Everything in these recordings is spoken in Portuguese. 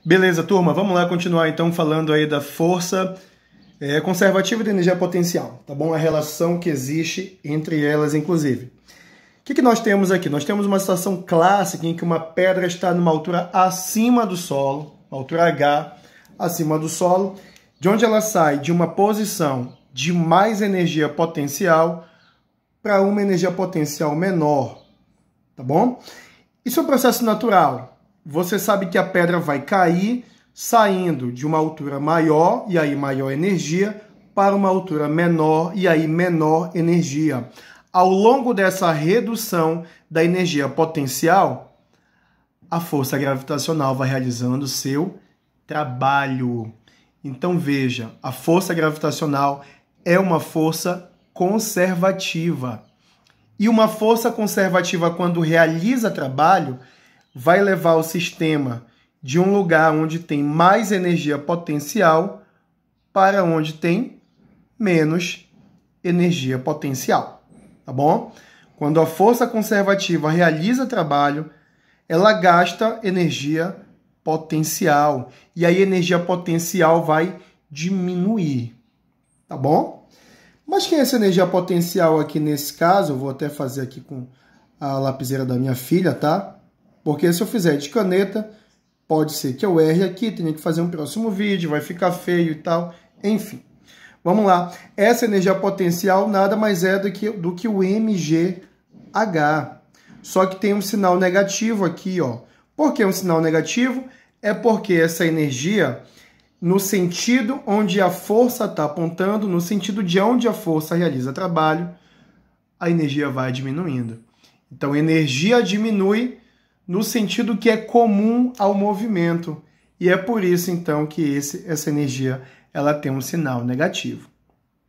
Beleza, turma, vamos lá continuar então falando aí da força conservativa e da energia potencial, tá bom? A relação que existe entre elas, inclusive. O que nós temos aqui? Nós temos uma situação clássica em que uma pedra está numa altura acima do solo, altura H, acima do solo, de onde ela sai de uma posição de mais energia potencial para uma energia potencial menor, tá bom? Isso é um processo natural. Você sabe que a pedra vai cair saindo de uma altura maior, e aí maior energia, para uma altura menor, e aí menor energia. Ao longo dessa redução da energia potencial, a força gravitacional vai realizando o seu trabalho. Então veja, a força gravitacional é uma força conservativa. E uma força conservativa, quando realiza trabalho, vai levar o sistema de um lugar onde tem mais energia potencial para onde tem menos energia potencial, tá bom? Quando a força conservativa realiza trabalho, ela gasta energia potencial, e aí a energia potencial vai diminuir, tá bom? Mas quem é essa energia potencial aqui nesse caso? Eu vou até fazer aqui com a lapiseira da minha filha, tá? Porque se eu fizer de caneta, pode ser que eu erre aqui, tenha que fazer um próximo vídeo, vai ficar feio e tal. Enfim, vamos lá. Essa energia potencial nada mais é do que o mgh. Só que tem um sinal negativo aqui, ó. Por que um sinal negativo? É porque essa energia, no sentido onde a força está apontando, no sentido de onde a força realiza trabalho, a energia vai diminuindo. Então, a energia diminui no sentido que é comum ao movimento. E é por isso, então, que essa energia ela tem um sinal negativo.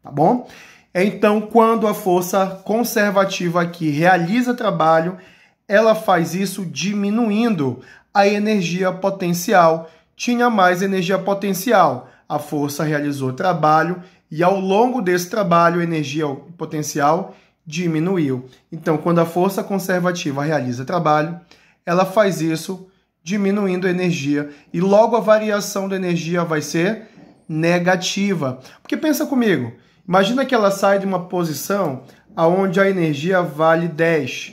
Tá bom? Então, quando a força conservativa aqui realiza trabalho, ela faz isso diminuindo a energia potencial. Tinha mais energia potencial. A força realizou trabalho e, ao longo desse trabalho, a energia potencial diminuiu. Então, quando a força conservativa realiza trabalho, ela faz isso diminuindo a energia. E logo a variação da energia vai ser negativa. Porque pensa comigo, imagina que ela sai de uma posição onde a energia vale 10.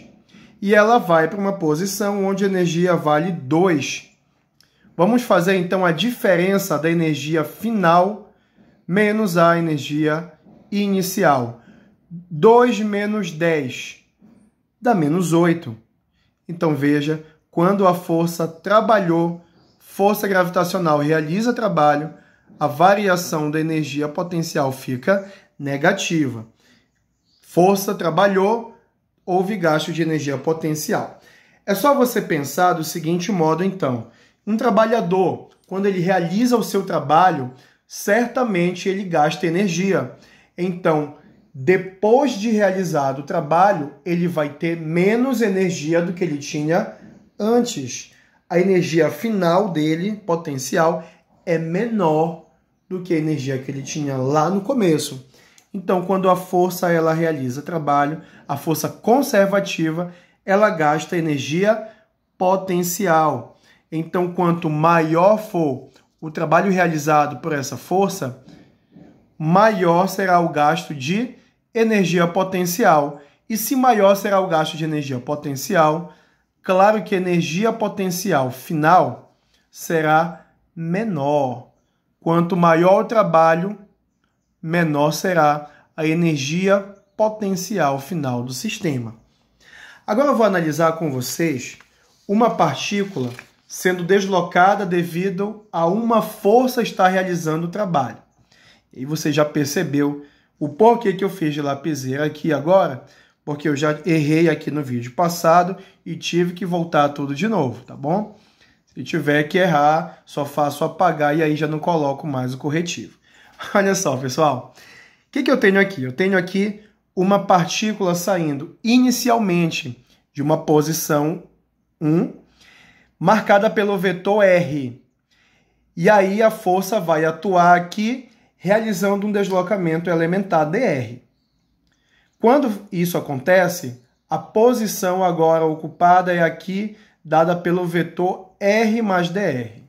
E ela vai para uma posição onde a energia vale 2. Vamos fazer então a diferença da energia final menos a energia inicial. 2 menos 10 dá menos 8. Então veja, quando a força trabalhou, força gravitacional realiza trabalho, a variação da energia potencial fica negativa. Força trabalhou, houve gasto de energia potencial. É só você pensar do seguinte modo, então. Um trabalhador, quando ele realiza o seu trabalho, certamente ele gasta energia. Então, depois de realizado o trabalho, ele vai ter menos energia do que ele tinha antes. A energia final dele, potencial, é menor do que a energia que ele tinha lá no começo. Então, quando a força ela realiza trabalho, a força conservativa, ela gasta energia potencial. Então, quanto maior for o trabalho realizado por essa força, maior será o gasto de energia potencial. E se maior será o gasto de energia potencial, claro que a energia potencial final será menor. Quanto maior o trabalho, menor será a energia potencial final do sistema. Agora eu vou analisar com vocês uma partícula sendo deslocada devido a uma força estar realizando o trabalho. E você já percebeu o porquê que eu fiz de lapiseira aqui agora, porque eu já errei aqui no vídeo passado e tive que voltar tudo de novo, tá bom? Se tiver que errar, só faço apagar e aí já não coloco mais o corretivo. Olha só, pessoal. O que eu tenho aqui? Eu tenho aqui uma partícula saindo inicialmente de uma posição 1, marcada pelo vetor R. E aí a força vai atuar aqui, realizando um deslocamento elementar dr. Quando isso acontece, a posição agora ocupada é aqui, dada pelo vetor R mais dr.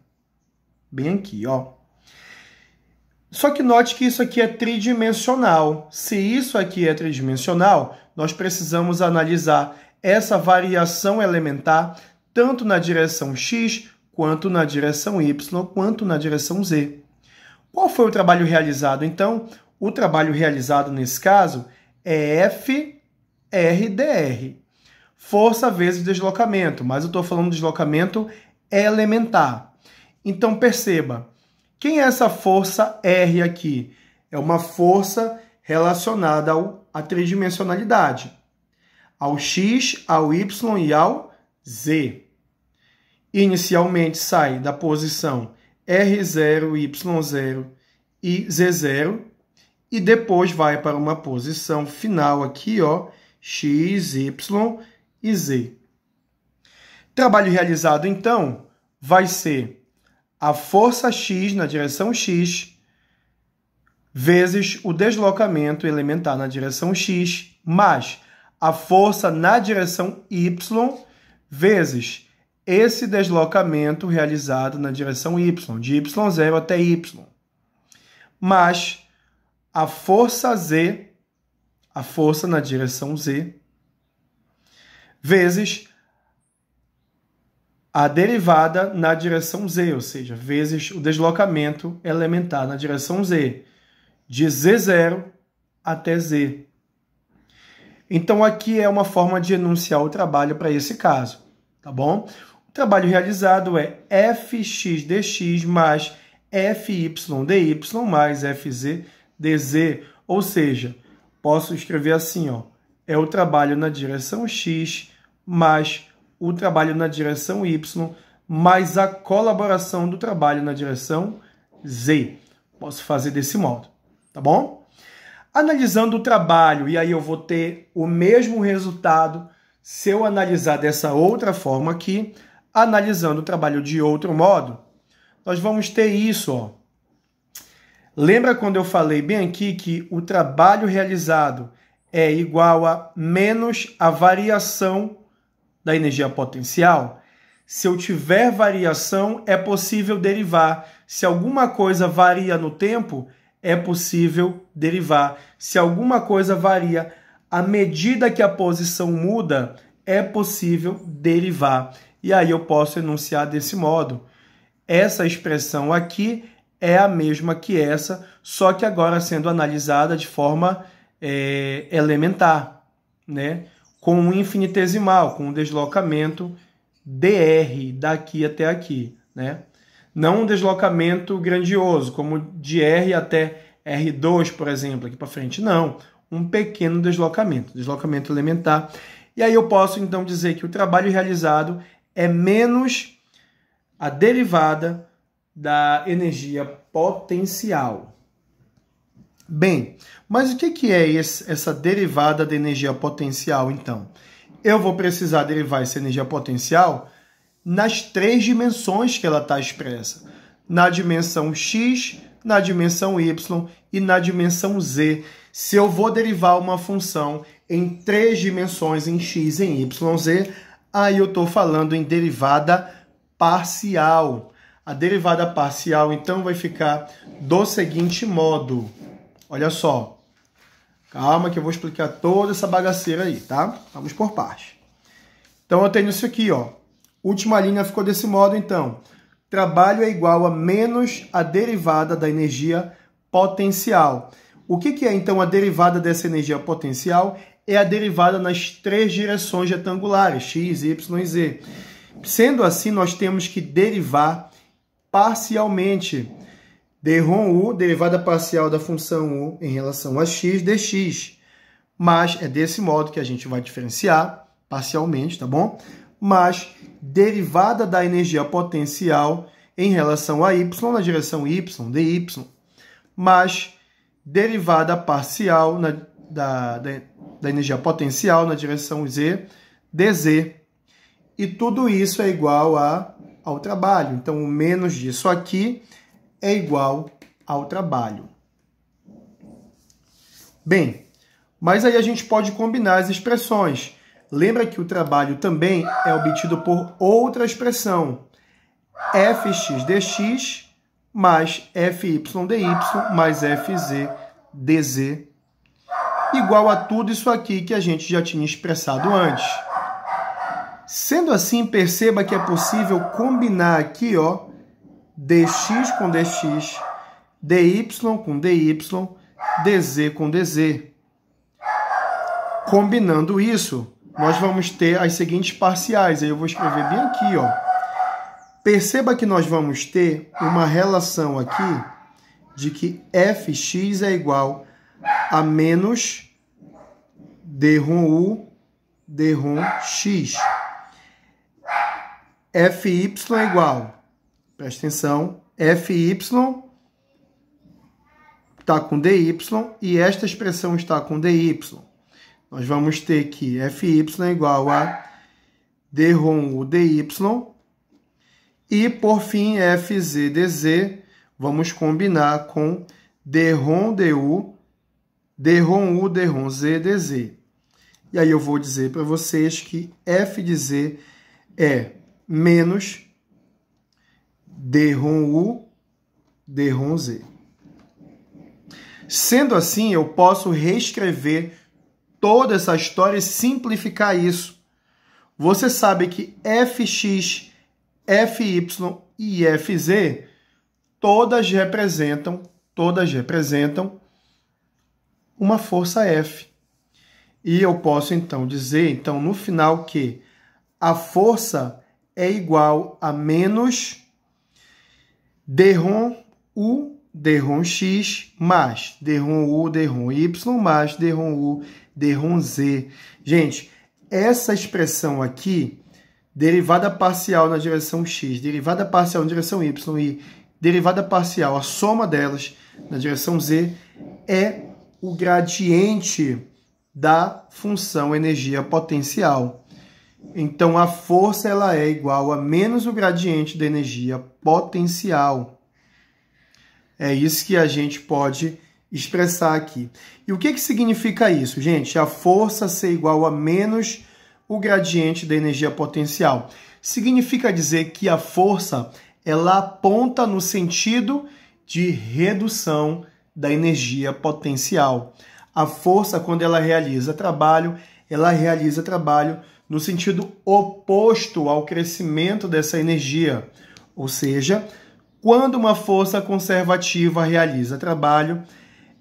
bem aqui, ó. Só que note que isso aqui é tridimensional. Se isso aqui é tridimensional, nós precisamos analisar essa variação elementar tanto na direção x, quanto na direção y, quanto na direção z. Qual foi o trabalho realizado, então? O trabalho realizado, nesse caso, é FRDR. Força vezes deslocamento, mas eu estou falando de deslocamento elementar. Então, perceba, quem é essa força R aqui? É uma força relacionada à tridimensionalidade, ao x, ao y e ao z. Inicialmente sai da posição R0, Y0 e Z0, e depois vai para uma posição final aqui, ó, X, Y e Z. Trabalho realizado, então, vai ser a força X na direção X vezes o deslocamento elementar na direção X, mais a força na direção Y vezes esse deslocamento realizado na direção Y, de Y0 até Y, mais a força Z, a força na direção Z, vezes a derivada na direção Z, ou seja, vezes o deslocamento elementar na direção Z, de Z0 até Z. Então, aqui é uma forma de enunciar o trabalho para esse caso, tá bom? O trabalho realizado é Fx dx mais Fy dy mais Fz dz, ou seja, posso escrever assim, ó, é o trabalho na direção x mais o trabalho na direção y mais a colaboração do trabalho na direção z. Posso fazer desse modo, tá bom? Analisando o trabalho, e aí eu vou ter o mesmo resultado se eu analisar dessa outra forma aqui, analisando o trabalho de outro modo, nós vamos ter isso, ó. Lembra quando eu falei bem aqui que o trabalho realizado é igual a menos a variação da energia potencial? Se eu tiver variação, é possível derivar. Se alguma coisa varia no tempo, é possível derivar. Se alguma coisa varia à medida que a posição muda, é possível derivar. E aí eu posso enunciar desse modo. Essa expressão aqui é a mesma que essa, só que agora sendo analisada de forma elementar, né? Com um infinitesimal, com um deslocamento dr, daqui até aqui, né? Não um deslocamento grandioso, como de R até R2, por exemplo, aqui para frente. Não, um pequeno deslocamento elementar. E aí eu posso, então, dizer que o trabalho realizado é menos a derivada da energia potencial. Bem, mas o que é essa derivada da energia potencial, então? Eu vou precisar derivar essa energia potencial nas 3 dimensões que ela está expressa. Na dimensão x, na dimensão y e na dimensão z. Se eu vou derivar uma função em 3 dimensões, em x, em y, z, aí eu estou falando em derivada parcial. A derivada parcial, então, vai ficar do seguinte modo. Olha só. Calma que eu vou explicar toda essa bagaceira aí, tá? Vamos por parte. Então, eu tenho isso aqui, ó. Última linha ficou desse modo, então. Trabalho é igual a menos a derivada da energia potencial. O que é, então, a derivada dessa energia potencial? É a derivada nas 3 direções retangulares, x, y e z. Sendo assim, nós temos que derivar parcialmente. D-ROM-U, derivada parcial da função U em relação a x dx. Mas é desse modo que a gente vai diferenciar parcialmente, tá bom? Mas derivada da energia potencial em relação a y na direção y, dy. Mas derivada parcial da energia potencial na direção z, dz. E tudo isso é igual ao trabalho. Então, o menos disso aqui é igual ao trabalho. Bem, mas aí a gente pode combinar as expressões. Lembra que o trabalho também é obtido por outra expressão. Fx dx mais FYDY mais FZDZ igual a tudo isso aqui que a gente já tinha expressado antes. Sendo assim, perceba que é possível combinar aqui, ó, dx com dx, dy com dy, dz com dz. Combinando isso, nós vamos ter as seguintes parciais. Aí eu vou escrever bem aqui, ó. Perceba que nós vamos ter uma relação aqui de que fx é igual a menos d-u, d-x. Fy é igual, presta atenção, Fy está com dy e esta expressão está com dy. Nós vamos ter que Fy é igual a d-u, dy. E, por fim, FZDZ, vamos combinar com d-du, d-u, d-z, dz. E aí eu vou dizer para vocês que F de Z é menos d-u, d-z. Sendo assim, eu posso reescrever toda essa história e simplificar isso. Você sabe que Fx, Fy e Fz, todas representam uma força F. E eu posso, então, dizer, no final, que a força é igual a menos d-u, d-x, mais d-u, d-y, mais d-u, d-z. Gente, essa expressão aqui, derivada parcial na direção x, derivada parcial na direção y e derivada parcial, a soma delas na direção z, é o gradiente da função energia potencial. Então, a força ela é igual a menos o gradiente da energia potencial. É isso que a gente pode expressar aqui. E o que significa isso, gente? A força ser igual a menos o gradiente da energia potencial. Significa dizer que a força ela aponta no sentido de redução da energia potencial. A força, quando ela realiza trabalho no sentido oposto ao crescimento dessa energia. Ou seja, quando uma força conservativa realiza trabalho,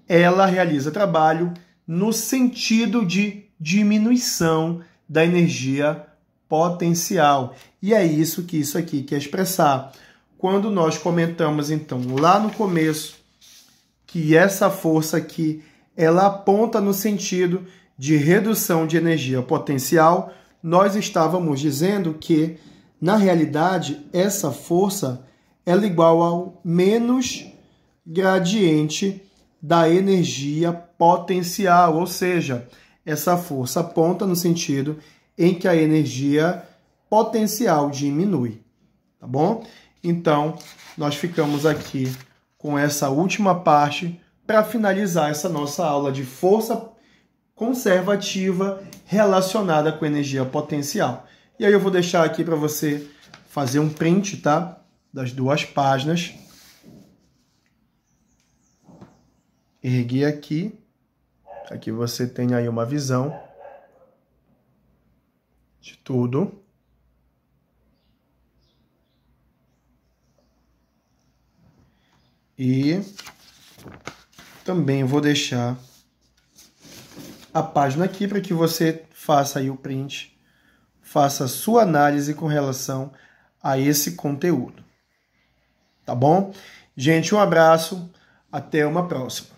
ela realiza trabalho no sentido de diminuição da energia potencial. E é isso que isso aqui quer expressar. Quando nós comentamos, então, lá no começo, que essa força aqui, ela aponta no sentido de redução de energia potencial, nós estávamos dizendo que, na realidade, essa força ela é igual ao menos gradiente da energia potencial, ou seja, essa força aponta no sentido em que a energia potencial diminui, tá bom? Então, nós ficamos aqui com essa última parte para finalizar essa nossa aula de força conservativa relacionada com energia potencial. E aí eu vou deixar aqui para você fazer um print, tá? Das duas páginas. Ergui aqui, para que você tenha aí uma visão de tudo. E também vou deixar a página aqui para que você faça aí o print, faça a sua análise com relação a esse conteúdo. Tá bom? Gente, um abraço, até uma próxima.